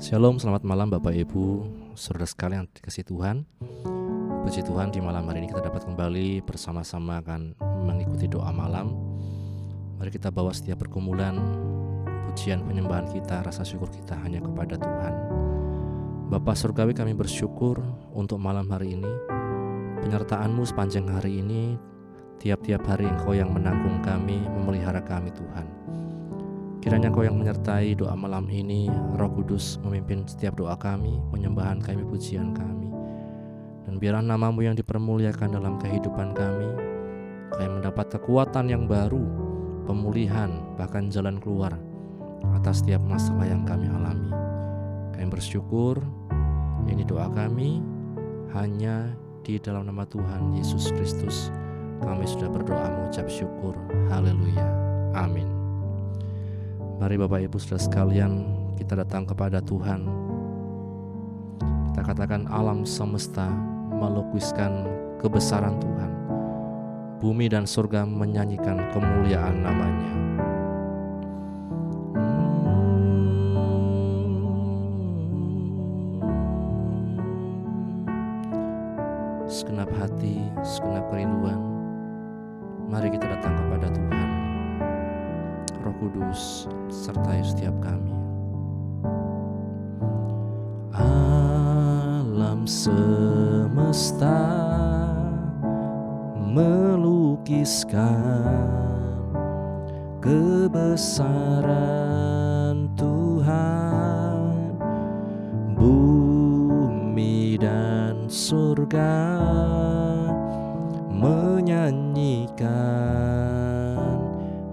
Shalom, selamat malam Bapak Ibu, saudara sekalian yang dikasihi Tuhan. Puji Tuhan, di malam hari ini kita dapat kembali bersama-sama akan mengikuti doa malam. Mari kita bawa setiap pergumulan, pujian, penyembahan kita, rasa syukur kita hanya kepada Tuhan. Bapa Surgawi, kami bersyukur untuk malam hari ini, penyertaan-Mu sepanjang hari ini. Tiap-tiap hari Engkau yang menanggung kami, memelihara kami Tuhan. Kiranya Engkau yang menyertai doa malam ini, Roh Kudus memimpin setiap doa kami, penyembahan kami, pujian kami. Dan biarlah nama-Mu yang dipermuliakan dalam kehidupan kami. Kami mendapat kekuatan yang baru, pemulihan, bahkan jalan keluar atas setiap masalah yang kami alami. Kami bersyukur, ini doa kami hanya di dalam nama Tuhan Yesus Kristus. Kami sudah berdoa mengucap syukur. Haleluya. Amin. Mari Bapak Ibu saudara sekalian, kita datang kepada Tuhan. Kita katakan alam semesta melukiskan kebesaran Tuhan. Bumi dan surga menyanyikan kemuliaan nama-Nya. Segenap hati, segenap kerinduan, mari kita datang kepada Tuhan. Roh Kudus sertai setiap kami. Alam semesta melukiskan kebesaran Tuhan. Bumi dan surga menyanyikan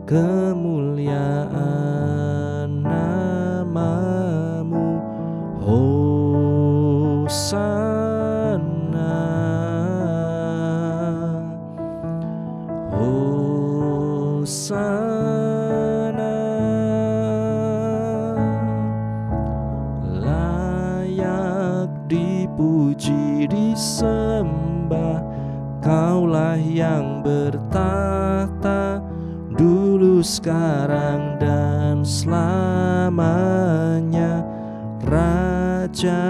kemuliaan nama-Mu. Hosana, Hosana, layak dipuji disembah. Kaulah yang bertahta dulu, sekarang, dan selamanya. Raja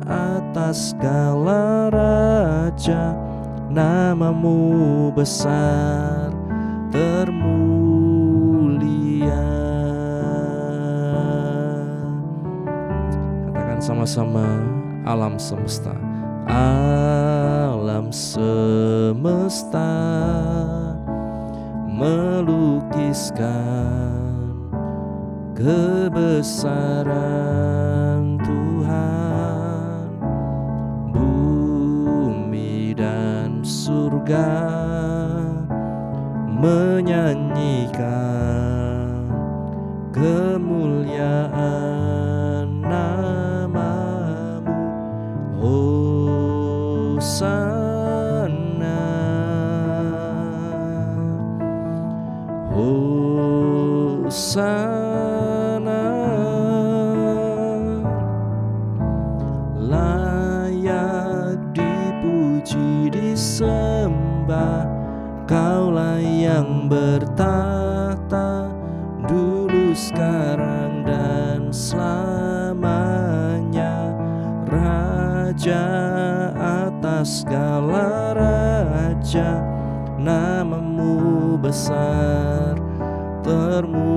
atas segala raja, nama-Mu besar termulia. Katakan sama-sama, alam semesta. Alam semesta melukiskan kebesaran Tuhan. Bumi dan surga menyanyikan kemuliaan nama-Mu. Hosana, Hosana, layak dipuji disembah. Kaulah yang bertahta dulu, sekarang, dan selamanya. Raja atas segala raja, nama-Mu besar termulia.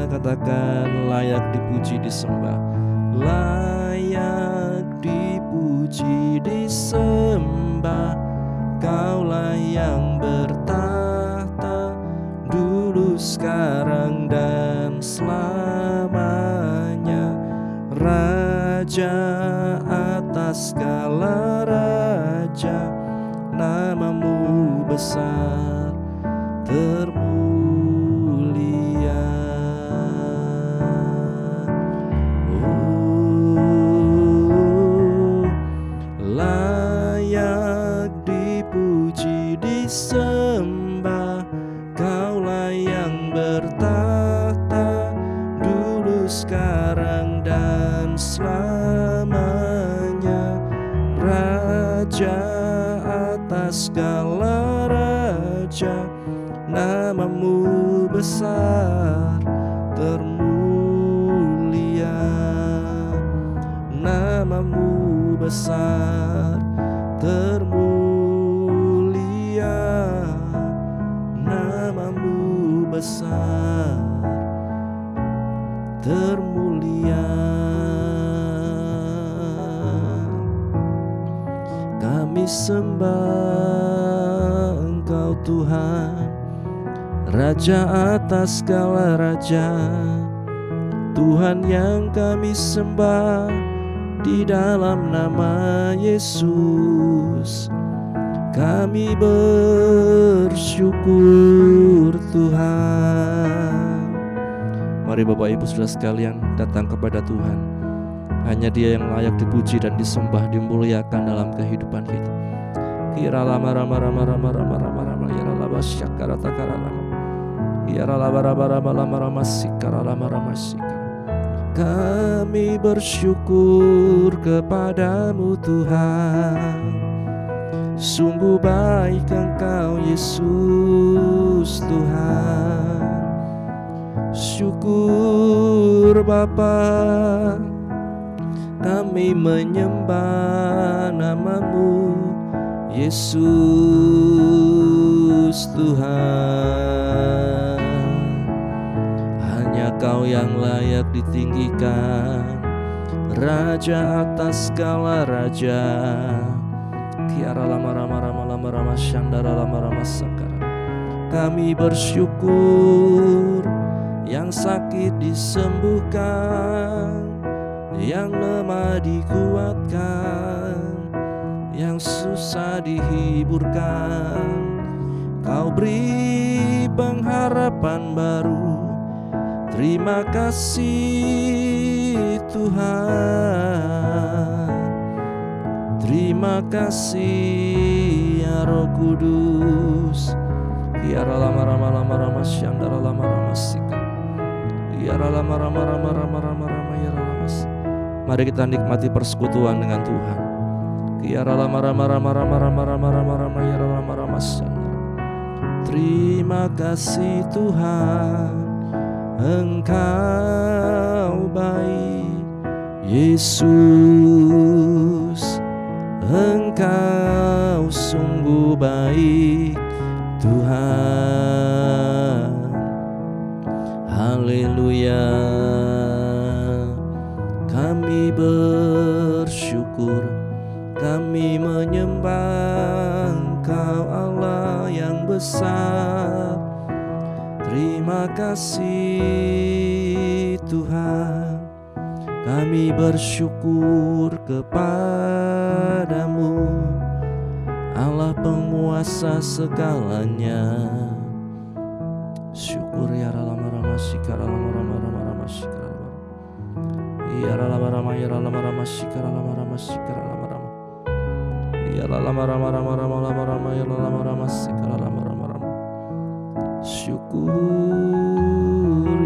Katakan layak dipuji disembah. Layak dipuji disembah. Kaulah yang bertahta dulu, sekarang, dan selamanya. Raja atas segala raja, nama-Mu besar termulia. Layak dipuji disembah. Kaulah yang bertahta dulu, sekarang, dan selamanya. Raja atas segala raja, nama-Mu besar termulia. besar, termulia namamu besar, termulia. Kami sembah Engkau Tuhan, Raja atas segala raja, Tuhan yang kami sembah di dalam nama Yesus. Kami bersyukur Tuhan. Mari Bapak Ibu Saudara sekalian datang kepada Tuhan. Hanya Dia yang layak dipuji dan disembah, dimuliakan dalam kehidupan kita. Kira lama rama rama rama rama rama rama yara laba syakara takara lama yara laba rama rama rama rama sikara lama rama sikara. Kami bersyukur kepadamu Tuhan, sungguh baik Engkau Yesus Tuhan. Syukur Bapa, kami menyembah namamu Yesus Tuhan. Hanya Kau yang layak ditinggikan, Raja atas segala raja. Kiara lama rama rama lama rama syandara lama rama sakara. Kami bersyukur, yang sakit disembuhkan, yang lemah dikuatkan, yang susah dihiburkan. Kau beri pengharapan baru. Terima kasih Tuhan, terima kasih ya Roh Kudus. Kiara lama rama lama rama syandara lama rama sika. Kiara lama rama rama rama rama rama ya lama. Mari kita nikmati persekutuan dengan Tuhan. Kiara lama rama rama rama rama rama rama rama ya lama rama syandara. Terima kasih Tuhan, Engkau baik Yesus, Engkau sungguh baik Tuhan. Haleluya. Kami bersyukur, kami menyembah Engkau Allah yang besar. Terima kasih Tuhan, kami bersyukur kepadamu, Allah penguasa segalanya. Syukur ya rama rama sikara rama rama rama rama sikara rama ya rama rama ya rama rama sikara rama rama sikara rama rama ya rama rama rama rama rama rama ya rama rama sikara rama rama rama. Syukur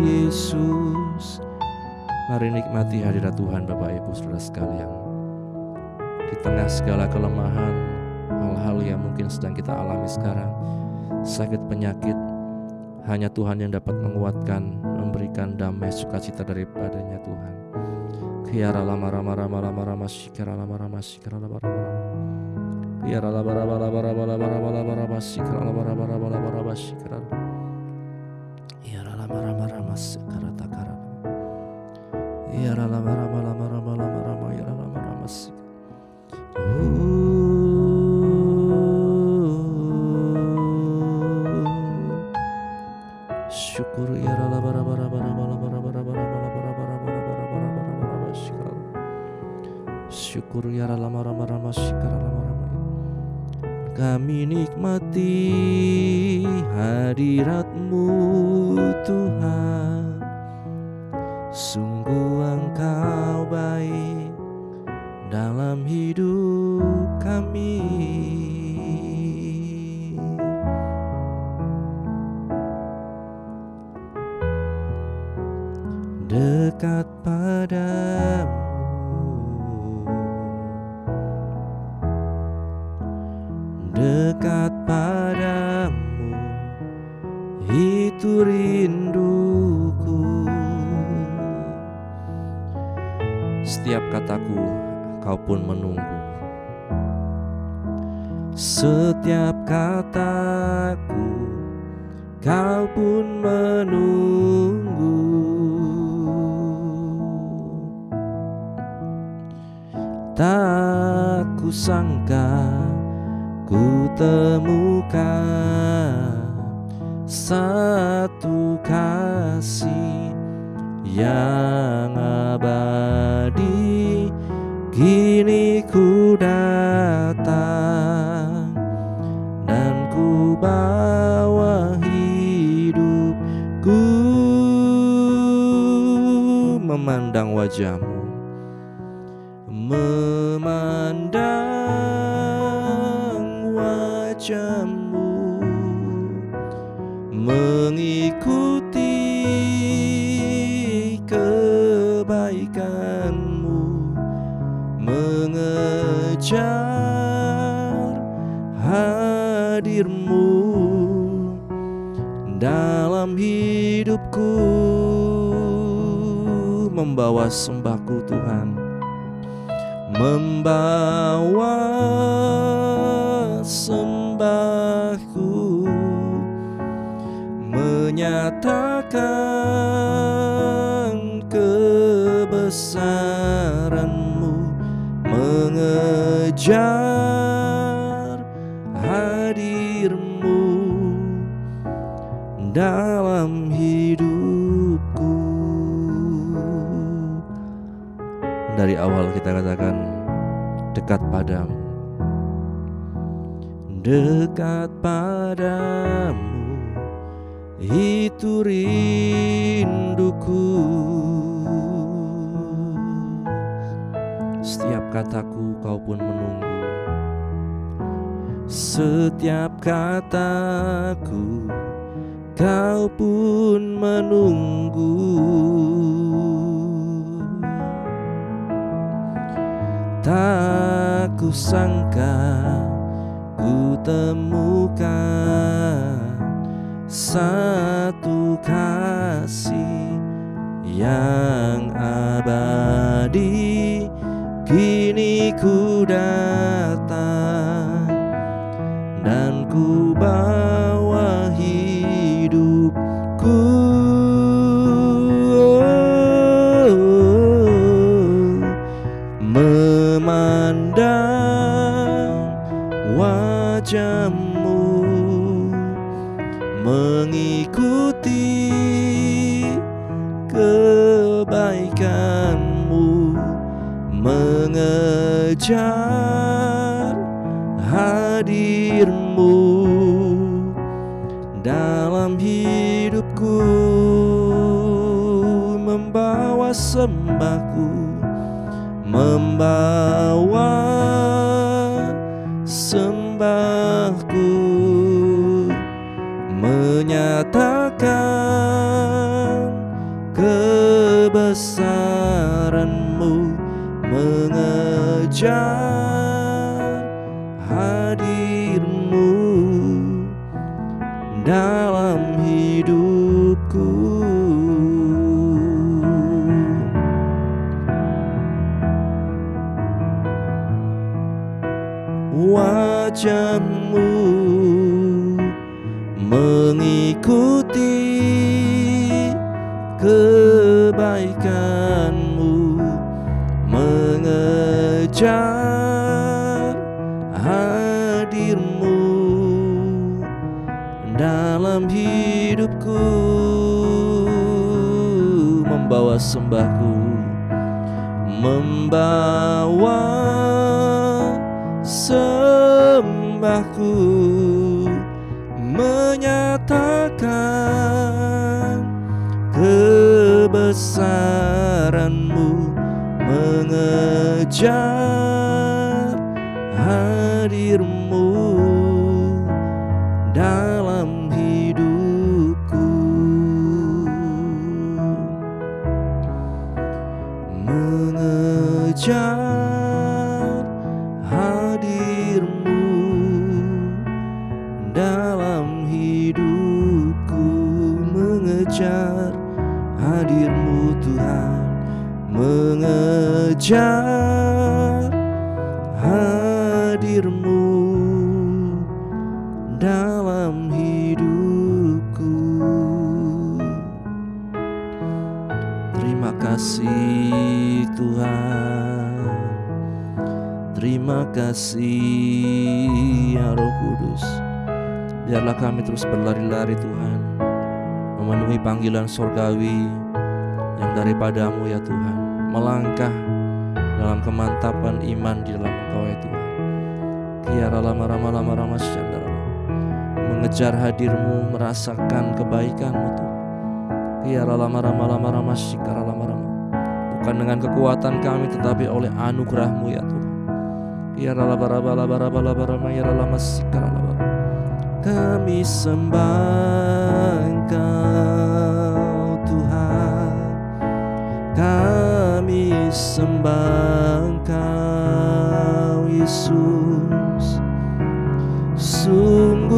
Yesus. Mari nikmati hadirat Tuhan Bapak Ibu Saudara sekalian. Di tengah segala kelemahan, hal-hal yang mungkin sedang kita alami sekarang, sakit penyakit, hanya Tuhan yang dapat menguatkan, memberikan damai sukacita daripadanya Tuhan. Kiara lama rama rama rama rama sikara lama rama sikara lama rama rama. Kiara lama rama rama rama rama rama rama rama sikara lama rama rama rama rama sikara. Kiara lama rama rama sikara takara. Kiara lama rama rama rama rama rama kiara lama rama sikara. Syukur ya rama rama rama rama rama rama rama rama sikara. Syukur ya rama rama rama sikara rama rama. Kami nikmati hadirat-Mu Tuhan, sungguh Engkau baik dalam hidup kami. Dekat padamu, dekat padamu, itu rinduku. Setiap kataku Kau pun menunggu. Setiap kataku Kau pun menunggu. Tak kusangka ku temukan satu kasih yang abadi. Kini ku datang dan ku bawa hidupku memandang wajah-Mu, memandang wajah-Mu, mengikuti kebaikan-Mu, mengejar hadir-Mu dalam hidupku, membawa sembahku Tuhan, membawa sembahku, menyatakan kebesaran-Mu, mengejar hadir-Mu dalam hidupku. Dari awal kita katakan dekat padamu, dekat padamu, itu rinduku. Setiap kataku Kau pun menunggu. Setiap kataku Kau pun menunggu. Tak kusangka ku temukan satu kasih yang abadi. Kini ku datang dan ku bawa hidupku, memandang wajah-Mu, mengikuti kebaikan-Mu, mengejar hadir-Mu dalam hidupku, membawa sembahku, membawa sembahku, menyatakan kebesaran-Mu, mengejar hadir-Mu dalam hidupku. Wajah-Mu mengikuti kebaikan-Mu, mengejar hadir-Mu dalam hidupku, membawa sembahku, membawa sembahku, menyatakan kebesaran-Mu, mengejar hadir-Mu dalam hidupku, mengejar hadir-Mu dalam hidupku, mengejar hadir-Mu Tuhan, mengejar hadir-Mu dalam hidupku. Terima kasih Tuhan, terima kasih ya Roh Kudus. Biarlah kami terus berlari-lari Tuhan, memenuhi panggilan sorgawi yang daripada-Mu ya Tuhan, melangkah dalam kemantapan iman di dalam Engkau ya Tuhan. Kiara lama syandara, mengejar hadir-Mu, merasakan kebaikan-Mu Tuhan. Kiara lama shikara lama, bukan dengan kekuatan kami tetapi oleh anugerah-Mu ya Tuhan. Kiara lama yara lama shikara lama. Kami sembah Engkau Tuhan, kami sembah Engkau Yesus. Sungguh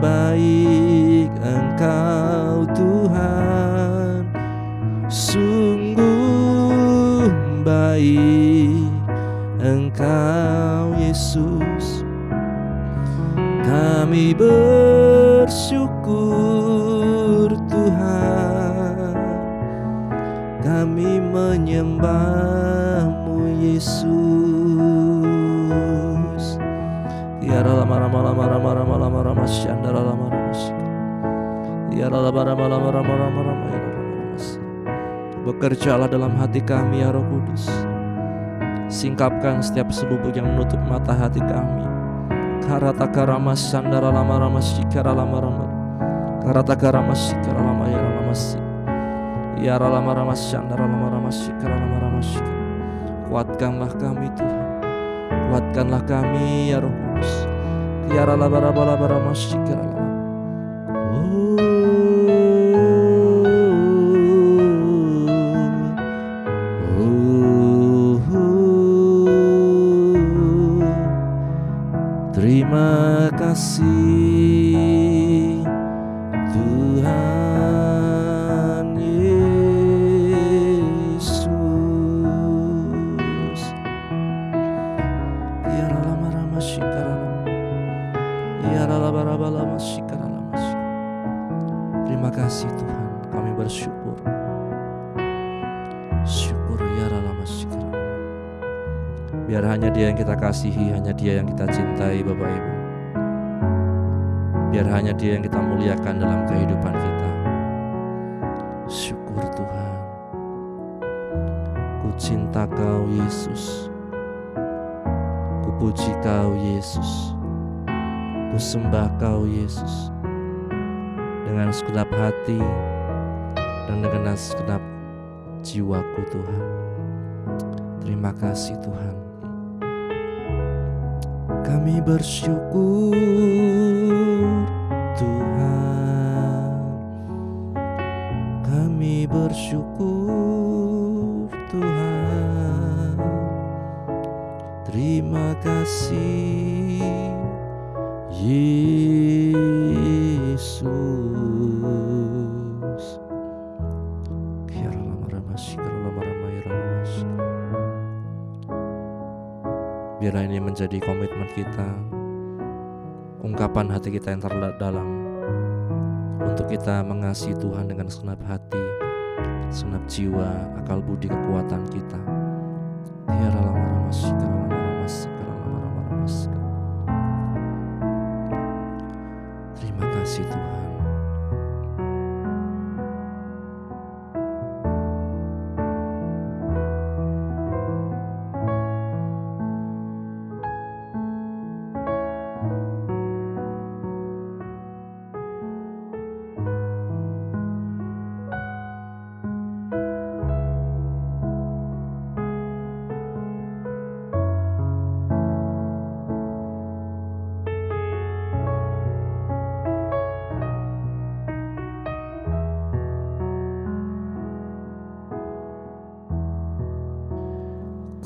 baik Engkau Tuhan, sungguh baik Engkau Yesus. Kami bersyukur Tuhan, kami menyembah-Mu Yesus. Tiara lama syandara lama tiara lama. Bekerjalah dalam hati kami ya Roh Kudus. Singkapkan setiap selubung yang menutup mata hati kami. Karatakara sandara lama shikara lama karatakara shikara lama ya lama si yara lama sandara lama shikara lama shikara. Kuatkanlah kami Tuhan, kuatkanlah kami ya Roh Kudus. Yara lama shikara lama. Terima kasih Tuhan Yesus. Yara lama shikara lama, yara lama shikara lama. Terima kasih Tuhan, kami bersyukur. Syukur yara lama shikara. Biar hanya Dia yang kita kasihi, hanya Dia yang kita cintai Bapak Ibu. Biar hanya Dia yang kita muliakan dalam kehidupan kita. Syukur Tuhan. Ku cinta Kau Yesus, ku puji Kau Yesus, ku sembah Kau Yesus dengan segenap hati dan dengan segenap jiwaku Tuhan. Terima kasih Tuhan. Kami bersyukur Tuhan, kami bersyukur Tuhan. Terima kasih Yesus. Biarlah ini menjadi komitmen kita, ungkapan hati kita yang terdalam, untuk kita mengasihi Tuhan dengan segenap hati, segenap jiwa, akal budi, kekuatan kita. Tiara lama sikara. Terima kasih Tuhan.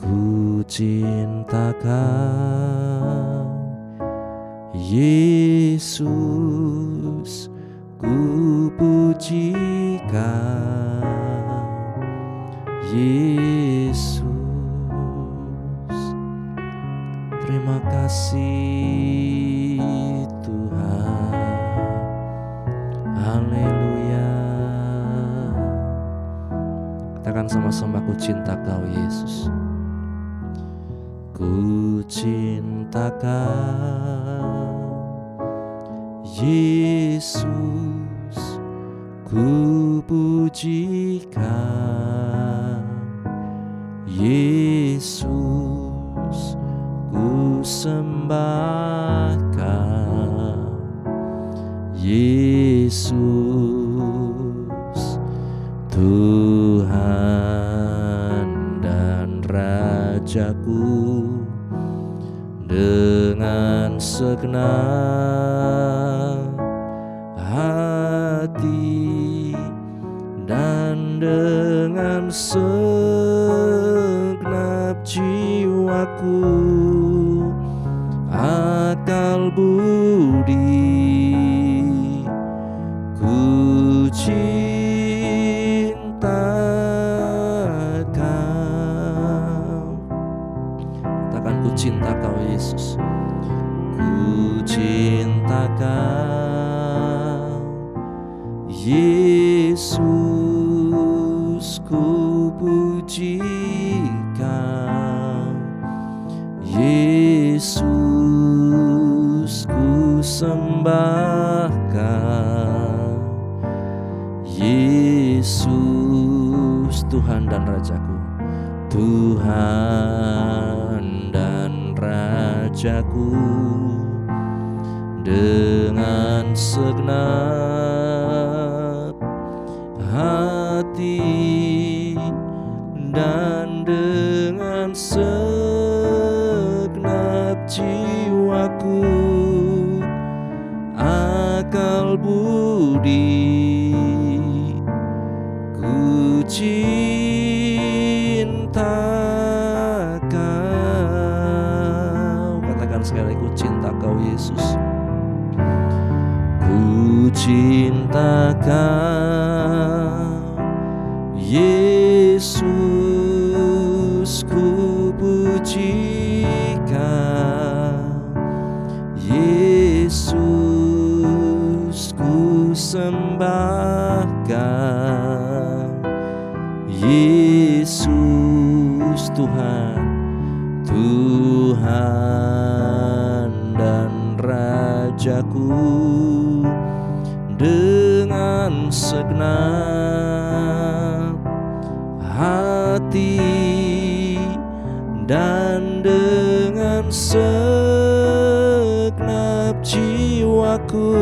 Ku cinta Kau Yesus, ku puji Kau Yesus. kasih Tuhan. Haleluya. Katakan sama-sama, ku cinta Kau Yesus. Ku cinta Kau Yesus, ku puji Kau Yesus, ku sembah Kau Yesus, Tuhan dan Rajaku. Dengan segenap hati dan dengan segenap jiwaku, akal budi, ku cinta Kau. Katakan, ku cinta Kau Yesus. Ku cinta Kau Yesus, ku puji Kau Yesus, ku sembah Kau Yesus, Tuhan dan Rajaku. Tuhan dan Rajaku, dengan segenap hati dan dengan segenap jiwaku, akal budi, ku cinta Kau. Katakan sekali, ku cinta Kau Yesus. Ku cinta Kau Yesus, ku puji Kau Yesus, ku sembah Kau Yesus, Tuhan, Tuhan dan Rajaku. Dengan segenap hati dan dengan segenap jiwaku,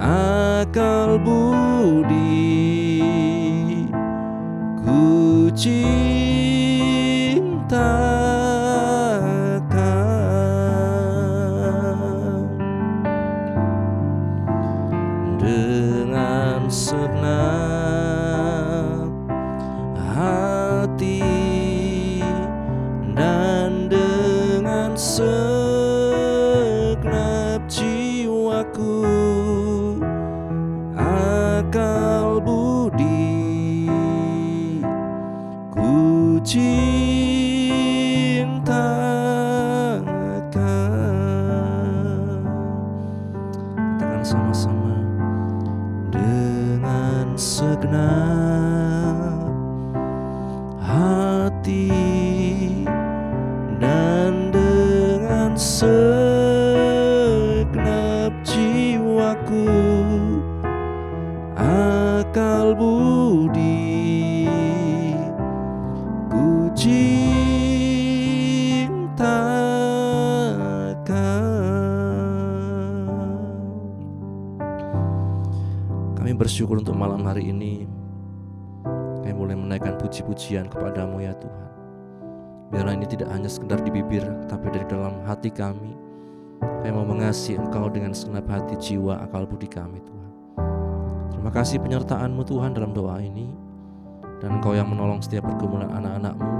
akal budi, ku cinta dengan segenap hati dan dengan segenap jiwaku, akal budi, ku cinta Kau. Katakan sama-sama, dengan segenap hati dan dengan segenap jiwaku, akal budi, ku cinta Kau. Kami bersyukur untuk malam hari ini. Kami boleh menaikkan puji-pujian kepadamu ya Tuhan. Biarlah ini tidak hanya sekedar di bibir, tapi dari dalam hati kami. Kami mau mengasihi Engkau dengan segenap hati, jiwa, akal budi kami Tuhan. Terima kasih penyertaan-Mu Tuhan dalam doa ini. Dan Engkau yang menolong setiap pergumulan anak-anak-Mu,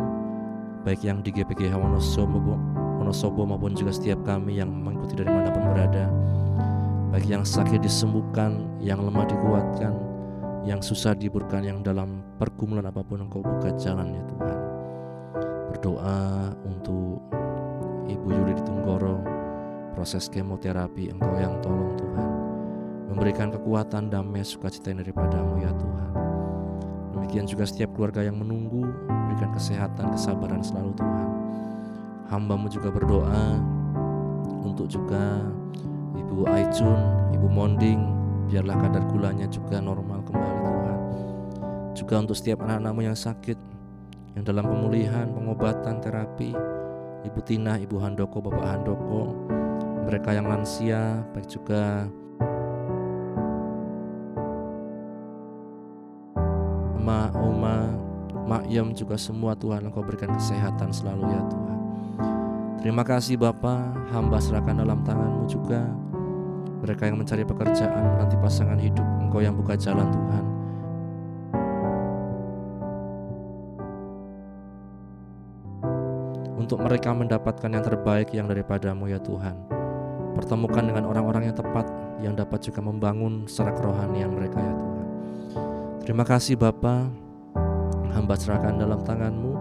baik yang di GPGH Wonosobo maupun juga setiap kami yang mengikuti dari manapun berada. Baik yang sakit disembuhkan, yang lemah dikuatkan, yang susah dihiburkan, yang dalam pergumulan apapun Engkau buka jalan ya Tuhan. Berdoa untuk Ibu Yuli di Tunggoro, proses kemoterapi, Engkau yang tolong Tuhan, memberikan kekuatan, damai, sukacita daripada-Mu ya Tuhan. Demikian juga setiap keluarga yang menunggu, berikan kesehatan, kesabaran selalu Tuhan. Hamba-Mu juga berdoa untuk juga Ibu Aicun, Ibu Monding, biarlah kadar gulanya juga normal kembali Tuhan. Juga untuk setiap anak-anak-Mu yang sakit, yang dalam pemulihan, pengobatan, terapi, Ibu Tina, Ibu Handoko, Bapak Handoko, mereka yang lansia, baik juga Emak, Oma, Mak Yem, juga semua Tuhan Engkau berikan kesehatan selalu ya Tuhan. Terima kasih Bapa, hamba serahkan dalam tangan-Mu juga. Mereka yang mencari pekerjaan, menanti pasangan hidup, Engkau yang buka jalan Tuhan. Untuk mereka mendapatkan yang terbaik yang daripada-Mu ya Tuhan. Pertemukan dengan orang-orang yang tepat, yang dapat juga membangun secara kerohanian mereka ya Tuhan. Terima kasih Bapa, hamba serahkan dalam tangan-Mu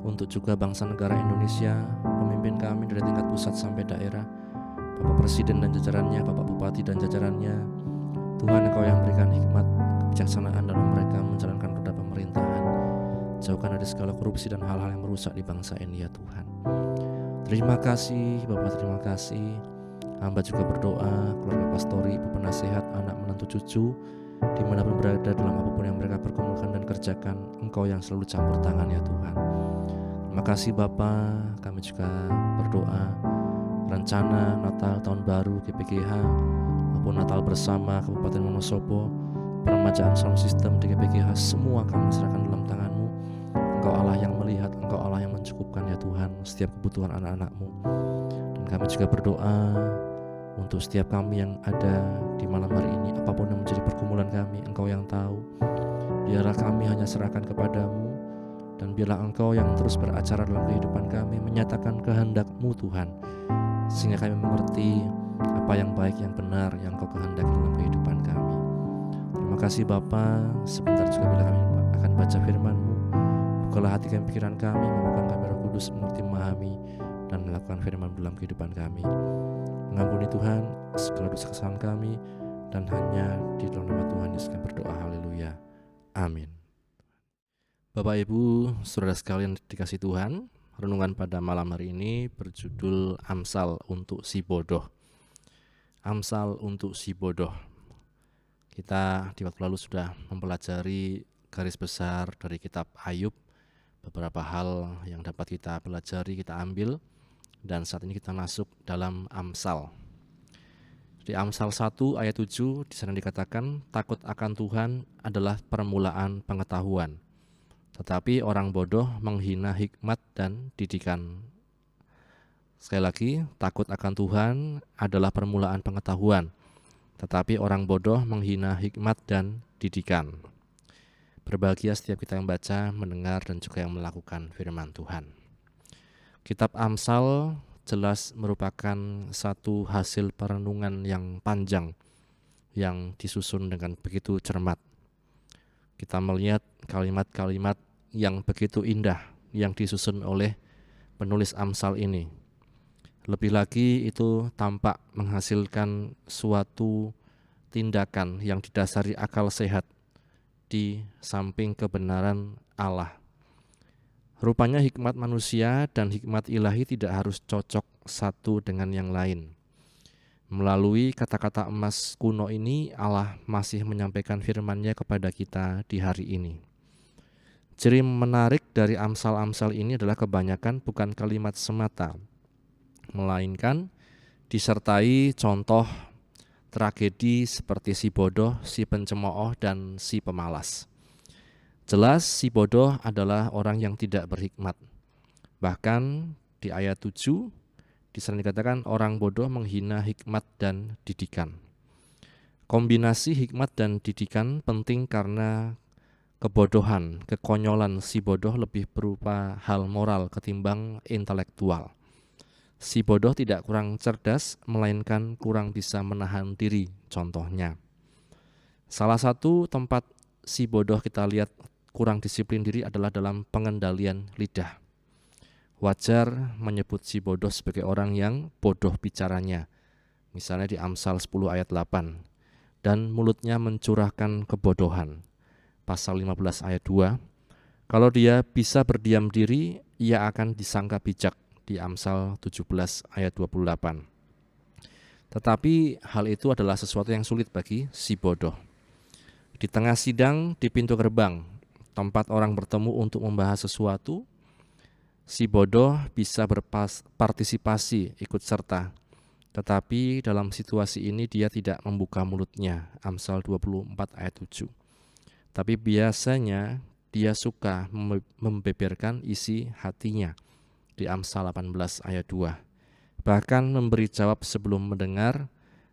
untuk juga bangsa negara Indonesia, pemimpin kami dari tingkat pusat sampai daerah, Bapak Presiden dan jajarannya, Bapak Bupati dan jajarannya. Tuhan Engkau yang berikan hikmat, kebijaksanaan dalam mereka menjalankan roda pemerintahan. Jauhkan dari segala korupsi dan hal-hal yang merusak di bangsa ini ya Tuhan. Terima kasih Bapak, terima kasih. Hamba juga berdoa keluarga pastori, ibu penasehat, anak menantu cucu, dimanapun berada, dalam apapun yang mereka pergumulkan dan kerjakan, Engkau yang selalu campur tangan ya Tuhan. Terima kasih Bapak. Kami juga berdoa rencana Natal Tahun Baru GPGH maupun Natal bersama Kabupaten Wonosobo, peremajaan sound system di GPGH, semua kami serahkan dalam tangan-Mu. Engkau Allah yang melihat, Engkau Allah yang mencukupkan ya Tuhan setiap kebutuhan anak-anak-Mu. Dan kami juga berdoa untuk setiap kami yang ada di malam hari ini, apapun yang menjadi pergumulan kami, Engkau yang tahu. Biarlah kami hanya serahkan kepada-Mu, dan biarlah Engkau yang terus beracara dalam kehidupan kami, menyatakan kehendak-Mu Tuhan, sehingga kami mengerti apa yang baik, yang benar, yang Engkau kehendaki dalam kehidupan kami. Terima kasih Bapa. Sebentar juga bila kami akan baca firman-Mu, bukalah hati kami, pikiran kami, mampukan kami Roh Kudus mengerti, memahami, dan melakukan firman dalam kehidupan kami. Mengampuni Tuhan segala dosa kesalahan kami, dan hanya di dalam nama Tuhan Yesus kami berdoa, haleluya, amin. Bapak Ibu, saudara sekalian dikasih Tuhan, renungan pada malam hari ini berjudul Amsal untuk si bodoh. Amsal untuk si bodoh. Kita di waktu lalu sudah mempelajari garis besar dari kitab Ayub, beberapa hal yang dapat kita pelajari, kita ambil, dan saat ini kita masuk dalam Amsal. Di Amsal 1 ayat 7 di sana dikatakan, takut akan Tuhan adalah permulaan pengetahuan, tetapi orang bodoh menghina hikmat dan didikan. Sekali lagi, takut akan Tuhan adalah permulaan pengetahuan, tetapi orang bodoh menghina hikmat dan didikan. Berbahagia setiap kita yang baca, mendengar, dan juga yang melakukan firman Tuhan. Kitab Amsal jelas merupakan satu hasil perenungan yang panjang, yang disusun dengan begitu cermat. Kita melihat kalimat-kalimat yang begitu indah yang disusun oleh penulis Amsal ini. Lebih lagi itu tampak menghasilkan suatu tindakan yang didasari akal sehat di samping kebenaran Allah. Rupanya hikmat manusia dan hikmat ilahi tidak harus cocok satu dengan yang lain. Melalui kata-kata emas kuno ini, Allah masih menyampaikan firman-Nya kepada kita di hari ini. Ciri menarik dari Amsal-Amsal ini adalah kebanyakan bukan kalimat semata, melainkan disertai contoh tragedi seperti si bodoh, si pencemooh, dan si pemalas. Jelas si bodoh adalah orang yang tidak berhikmat. Bahkan di ayat 7 di sana dikatakan orang bodoh menghina hikmat dan didikan. Kombinasi hikmat dan didikan penting karena kebodohan, kekonyolan si bodoh lebih berupa hal moral ketimbang intelektual. Si bodoh tidak kurang cerdas, melainkan kurang bisa menahan diri. Contohnya, salah satu tempat si bodoh kita lihat kurang disiplin diri adalah dalam pengendalian lidah. Wajar menyebut si bodoh sebagai orang yang bodoh bicaranya. Misalnya di Amsal 10 ayat 8. Dan mulutnya mencurahkan kebodohan. Pasal 15 ayat 2. Kalau dia bisa berdiam diri, ia akan disangka bijak. Di Amsal 17 ayat 28. Tetapi hal itu adalah sesuatu yang sulit bagi si bodoh. Di tengah sidang, di pintu gerbang, tempat orang bertemu untuk membahas sesuatu, si bodoh bisa berpartisipasi, ikut serta. Tetapi dalam situasi ini dia tidak membuka mulutnya. Amsal 24 ayat 7. Tapi biasanya dia suka membeberkan isi hatinya. Di Amsal 18 ayat 2. Bahkan memberi jawab sebelum mendengar,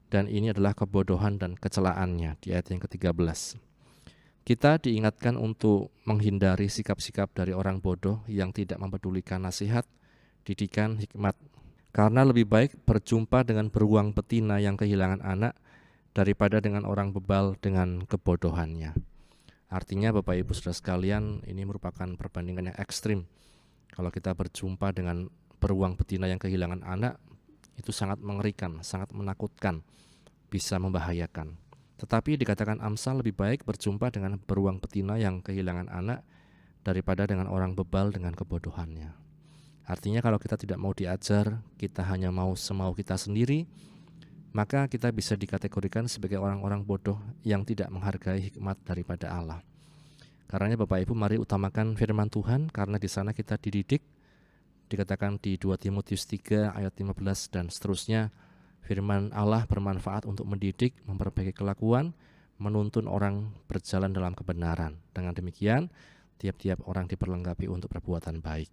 dan ini adalah kebodohan dan kecelaannya di ayat yang ke-13. Kita diingatkan untuk menghindari sikap-sikap dari orang bodoh yang tidak mempedulikan nasihat, didikan, hikmat. Karena lebih baik berjumpa dengan beruang betina yang kehilangan anak daripada dengan orang bebal dengan kebodohannya. Artinya Bapak Ibu Saudara sekalian, ini merupakan perbandingan yang ekstrim. Kalau kita berjumpa dengan beruang betina yang kehilangan anak, itu sangat mengerikan, sangat menakutkan, bisa membahayakan. Tetapi dikatakan Amsal lebih baik berjumpa dengan beruang betina yang kehilangan anak daripada dengan orang bebal dengan kebodohannya. Artinya kalau kita tidak mau diajar, kita hanya mau semau kita sendiri, maka kita bisa dikategorikan sebagai orang-orang bodoh yang tidak menghargai hikmat daripada Allah. Karenanya Bapak Ibu, mari utamakan firman Tuhan, karena di sana kita dididik. Dikatakan di 2 Timotius 3 ayat 15 dan seterusnya, firman Allah bermanfaat untuk mendidik, memperbaiki kelakuan, menuntun orang berjalan dalam kebenaran. Dengan demikian, tiap-tiap orang diperlengkapi untuk perbuatan baik.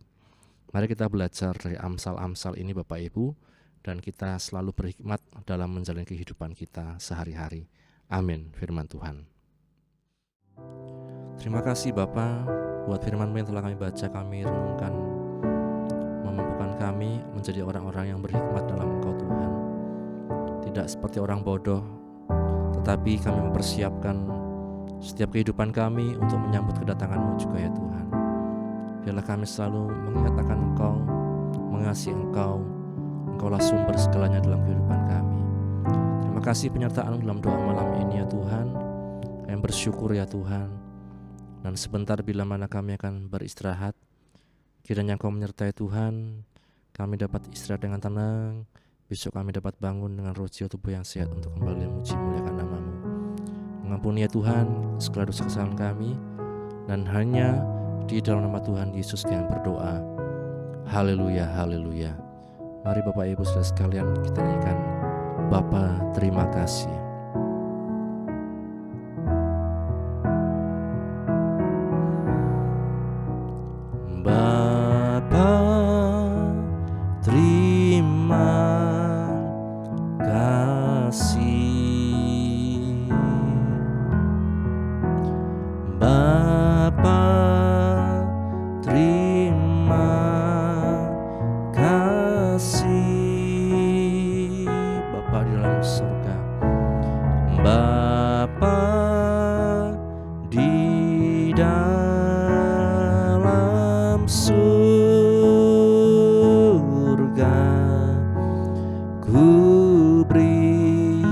Mari kita belajar dari Amsal-Amsal ini Bapak Ibu, dan kita selalu berhikmat dalam menjalani kehidupan kita sehari-hari. Amin, firman Tuhan. Terima kasih Bapa buat firman-Mu yang telah kami baca, kami renungkan, memampukan kami menjadi orang-orang yang berhikmat dalam Engkau Tuhan. Tidak seperti orang bodoh, tetapi kami mempersiapkan setiap kehidupan kami untuk menyambut kedatangan-Mu juga ya Tuhan. Biarlah kami selalu mengingat akan Engkau, mengasihi Engkau. Engkaulah sumber segalanya dalam kehidupan kami. Terima kasih penyertaan dalam doa malam ini ya Tuhan. Kami bersyukur ya Tuhan. Dan sebentar bila mana kami akan beristirahat, kiranya Engkau menyertai Tuhan. Kami dapat istirahat dengan tenang. Besok kami dapat bangun dengan roh jiwa tubuh yang sehat untuk kembali memuji muliakan nama-Mu. Mengampuni ya Tuhan segala dosa kesalahan kami, dan hanya di dalam nama Tuhan Yesus kami berdoa. Haleluya, haleluya. Mari Bapak Ibu Saudara sekalian, kita nyanyikan Bapa terima kasih. Bapa terima kasih. Bapa terima kasih. Bapa di dalam surga, Bapa di dalam surga, ku beri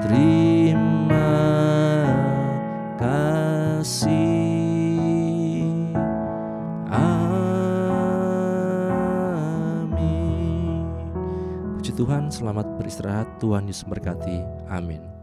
terima kasih. Amin. Puji Tuhan, selamat beristirahat. Tuhan Yesus berkati. Amin.